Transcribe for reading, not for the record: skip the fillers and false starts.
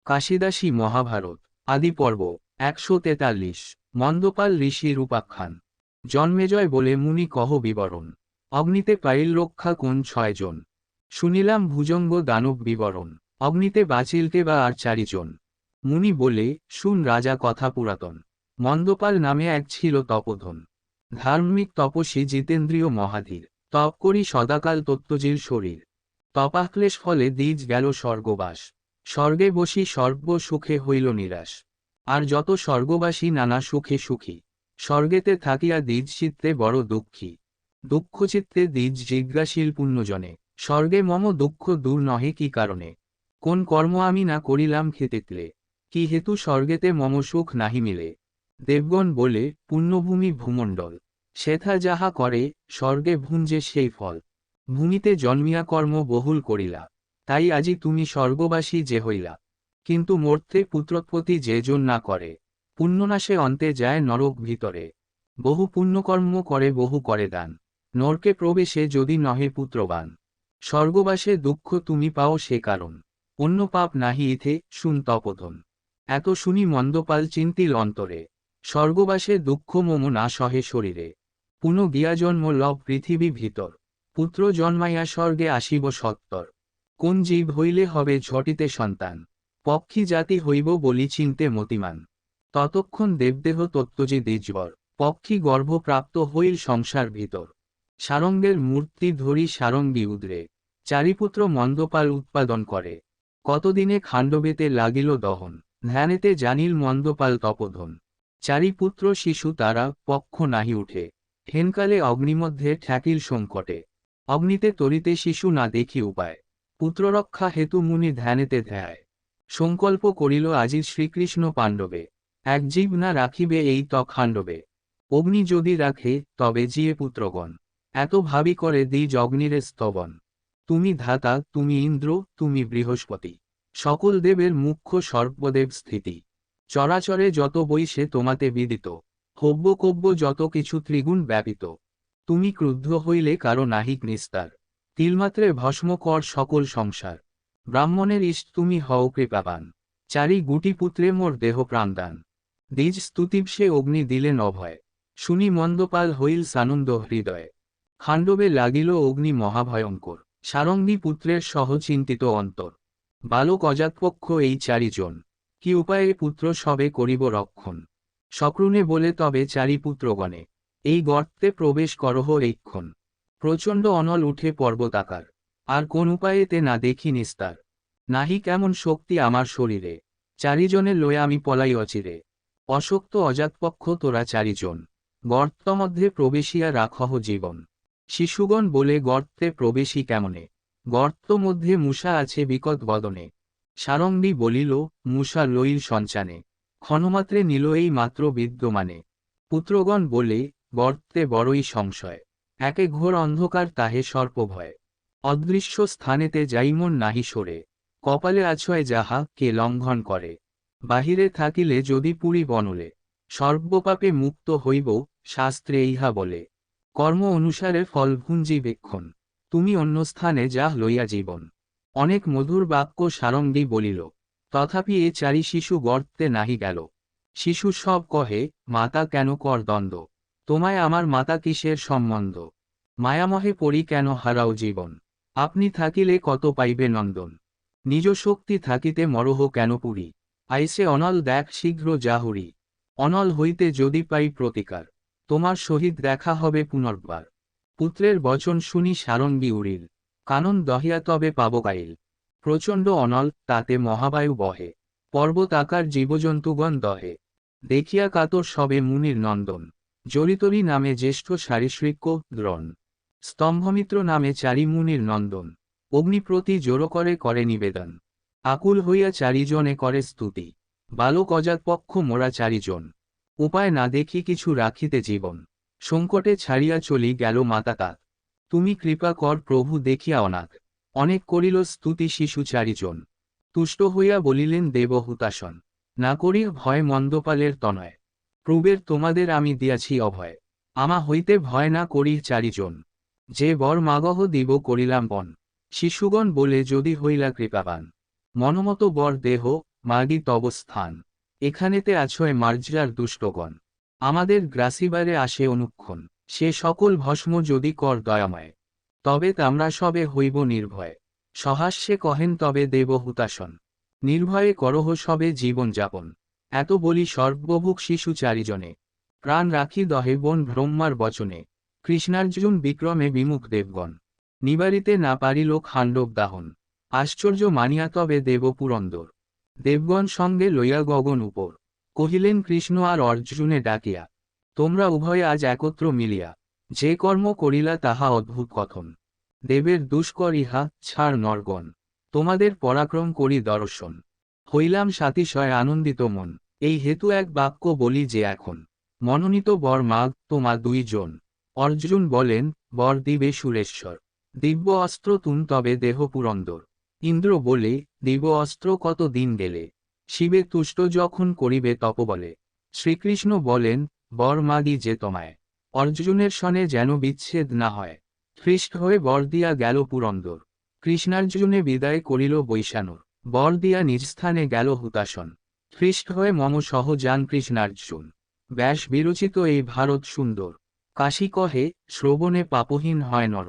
কাশিদাসী মহাভারত আদি পর্ব ১৪৩ মন্দপাল ঋষির উপাখ্যান। জন্মেজয় বলে মুনি কহ বিবরণ। অগ্নিতে পাইল রক্ষা কোন ৬ জন। শুনিলাম ভুজঙ্গ দানব বিবরণ। অগ্নিতে বাঁচিলকে বা আর ৪ জন। মুনি বলে শুন রাজা কথা পুরাতন। মন্দপাল নামে এক ছিল তপোধন। ধার্মিক তপস্বী জিতেন্দ্রীয় মহাধীর। তপ করি সদাকাল তত্ত্বজির শরীর। তপাক্লেশ ফলে দ্বিজ গেল স্বর্গবাস। স্বর্গে বসি সর্ব সুখে হইল নিরাশ। আর যত স্বর্গবাসী নানা সুখে সুখী। স্বর্গেতে থাকিয়া দ্বিজ চিত্তে বড় দুঃখী। দুঃখচিত্তে দ্বিজ জিজ্ঞাসীল পুণ্যজনে। স্বর্গে মম দুঃখ দূর নহে কি কারণে। কোন কর্ম আমি না করিলাম ক্ষেতেক্লে। কি হেতু স্বর্গেতে মম সুখ নাহি মিলে। দেবগণ বলে পুণ্যভূমি ভূমণ্ডল। সেথা যাহা করে স্বর্গে ভুঞ্জে সেই ফল। ভূমিতে জন্মিয়া কর্ম বহুল করিলা। তাই আজি তুমি স্বর্গবাসী যে হইলা। কিন্তু মর্তে পুত্রোৎপত্তি যে জন না করে। পুণ্যনাশে অন্তে যায় নরক ভিতরে। বহু পুণ্যকর্ম করে বহু করে দান। নরকে প্রবেশে যদি নহে পুত্রবান। স্বর্গবাসে দুঃখ তুমি পাও সে কারণ। অন্য পাপ নাহি ইথে শুন তপোধন। এত শুনি মন্দপাল চিন্তিল অন্তরে। স্বর্গবাসে দুঃখ মম না সহে শরীরে। পুনঃ গিয়া জন্ম লব পৃথিবী ভিতর। পুত্র জন্মাইয়া স্বর্গে আসিব সত্তর। কোন জীব হইলে হবে ঝটিতে সন্তান। পক্ষী জাতি হইব বলি চিনতে মতিমান। ততক্ষণ দেবদেহ তত্ত্বজি দ্বিজবর। পক্ষী গর্ভপ্রাপ্ত হইল সংসার ভিতর। সারঙ্গের মূর্তি ধরি সারঙ্গী উদ্রে। চারিপুত্র মন্দপাল উৎপাদন করে। কতদিনে খাণ্ডবেতে লাগিল দহন। ধ্যানেতে জানিল মন্দপাল তপোধন। চারিপুত্র শিশু তারা পক্ষ নাহি উঠে। হেনকালে অগ্নিমধ্যে ঠেকিল সংকটে। অগ্নিতে তরিতে শিশু না দেখি উপায়। পুত্ররক্ষা হেতু মুনি ধ্যানেতে ধ্যায়। সংকল্প করিল আজি শ্রীকৃষ্ণ পাণ্ডবে। এক জীব না রাখিবে এই খাণ্ডবে। অগ্নি যদি রাখে তবে জিয়ে পুত্রগণ। এত ভাবি করে দ্বিজ অগ্নিরে স্তবন। তুমি ধাতা তুমি ইন্দ্র তুমি বৃহস্পতি। সকল দেবের মুখ্য সর্বদেব স্থিতি। চরাচরে যত বৈশে তোমাতে বিদিত। হব্য কব্য যত কিছু ত্রিগুণ ব্যাপিত। তুমি ক্রুদ্ধ হইলে কারো নাহিক নিস্তার। তিলমাত্রে ভস্ম কর সকল সংসার। ব্রাহ্মণের ইষ্ট তুমি হও কৃপাবান। চারি গুটি পুত্রে মোর দেহ প্রাণদান। দ্বিজ স্তুতিবসে অগ্নি দিলেন অভয়। শুনি মন্দপাল হইল সানন্দ হৃদয়। খাণ্ডবে লাগিল অগ্নি মহাভয়ঙ্কর। সারঙ্গী পুত্রের সহ চিন্তিত অন্তর। বালক অজাতপক্ষ এই ৪ জন। কি উপায়ে পুত্র সবে করিব রক্ষণ। শক্রুনে বলে তবে ৪ পুত্রগণে। এই গর্তে প্রবেশ করহ এইক্ষণ। প্রচণ্ড অনল উঠে পর্বতাকার। আর কোন উপায়েতে না দেখি নিস্তার। নাহি কেমন শক্তি আমার শরীরে। ৪ জনে লয়ে আমি পলাই অচিরে। অশক্ত অজাতপক্ষ তোরা ৪ জন। গর্তমধ্যে প্রবেশিয়া রাখহ জীবন। শিশুগণ বলে গর্তে প্রবেশী কেমনে। গর্ত মধ্যে মূষা আছে বিকট বদনে। সারঙ্গী বলিল মূষা লইল সঞ্চানে। ক্ষণমাত্রে নিল এই মাত্র বিদ্যমানে। পুত্রগণ বলে গর্তে বড়ই সংশয়। একে ঘোর অন্ধকার তাহে সর্পভয়। অদৃশ্য স্থানেতে যাইমন নাহি সরে। কপালে আছয় যাহা কে লঙ্ঘন করে। বাহিরে থাকিলে যদি পুরী বনলে। সর্বপাপে মুক্ত হইব শাস্ত্রে ইহা বলে। কর্ম অনুসারে ফল ভুঞ্জিবেক্ষণ। তুমি অন্য স্থানে যাহ লইয়া জীবন। অনেক মধুর বাক্য সারঙ্গী বলিল। তথাপি এ ৪ শিশু গর্তে নাহি গেল। শিশু সব কহে মাতা কেন কর দ্বন্দ্ব। তোমায় আমার মাতা কিসের সম্বন্ধ। মায়ামহে পড়ি কেন হারাও জীবন। আপনি থাকিলে কত পাইবে নন্দন। নিজ শক্তি থাকিতে মরহ কেন পুরী। আইসে অনল দেখ শীঘ্র যাহুরি। অনল হইতে যদি পাই প্রতিকার। তোমার সহিত দেখা হবে পুনর্বার। পুত্রের বচন শুনি সারঙ্গী উড়িল। কানন দহিয়া তবে পাব কাইল। প্রচণ্ড অনল তাতে মহাবায়ু বহে। পর্বত আকার জীবজন্তুগণ দহে। দেখিয়া কাতর সবে মুনির নন্দন। জরিতরি নামে জ্যেষ্ঠ সারিসৃক্য দ্রোণ। স্তম্ভমিত্র নামে ৪ মুনির নন্দন। অগ্নিপ্রতি জোড় করে নিবেদন। আকুল হইয়া ৪ জনে করে স্তুতি। বালক অজাতপক্ষ মোরা ৪ জন। উপায় না দেখি কিছু রাখিতে জীবন। সংকটে ছাড়িয়া চলি গেল মাতা তাত। তুমি কৃপা কর প্রভু দেখিয়া অনাথ। অনেক করিল স্তুতি শিশু ৪ জন। তুষ্ট হইয়া বলিলেন দেব হুতাশন। না করি ভয় মন্দপালের তনয়। প্রভুর তোমাদের আমি দিয়াছি অভয়। আমা হইতে ভয় না করি ৪ জন। যে বর মাগহ দিব করিলাম পণ। শিশুগণ বলে যদি হইলা কৃপাবান। মনমত বর দেহ মাগি তব স্থান। এখানেতে আছয় মার্জার দুষ্টগণ। আমাদের গ্রাসিবারে আসে অনুক্ষণ। সে সকল ভস্ম যদি কর দয়াময়, তবে তামরা সবে হইব নির্ভয়। সহাস্যে কহেন তবে দেব হুতাসন, নির্ভয়ে করহ সবে জীবন যাপন। এত বলি সর্বভুক শিশু চারিজনে, প্রাণ রাখি দহে বন ব্রহ্মার বচনে। কৃষ্ণার্জুন বিক্রমে বিমুখ দেবগণ, নিবারিতে না পারিল খাণ্ডব দাহন। আশ্চর্য মানিয়া তবে দেব পুরন্দর, দেবগণ সঙ্গে লইয়া গগন উপর। কহিলেন কৃষ্ণ আর অর্জুনে ডাকিয়া, তোমরা উভয়ে আজ একত্র মিলিয়া যে কর্ম করিলা তাহা অদ্ভুত কথন। দেবের দুষ্কর ইহা, ছাড় নরগণ, তোমাদের পরাক্রম করি দর্শন। হইলাম সাতিশয় আনন্দিত মন, এই হেতু এক বাক্য বলি যে এখন। মনোনীত বর মাগ তোমা দুইজন। অর্জুন বলেন, বর দিবে সুরেশ্বর, দিব্য অস্ত্র তুন তবে দেহ পুরন্দর। ইন্দ্র বলে, দিব্য অস্ত্র কত দিন গেলে, শিবে তুষ্ট যখন করিবে তপবলে। শ্রীকৃষ্ণ বলেন, বর মাগি যে তোমায়, অর্জুনের সনে যেন বিচ্ছেদ না হয়। হৃষ্ট হয়ে বর দিয়া গেল পুরন্দর, কৃষ্ণার্জুনে বিদায় করিল বৈশানর। বর দিয়া নিজ স্থানে গেল হুতাসন, হৃষ্ট হয়ে মম সহ যান কৃষ্ণার্জুন। ব্যাস বিরচিত এই ভারত সুন্দর, কাশী কহে শ্রবণে পাপহীন হয় নর।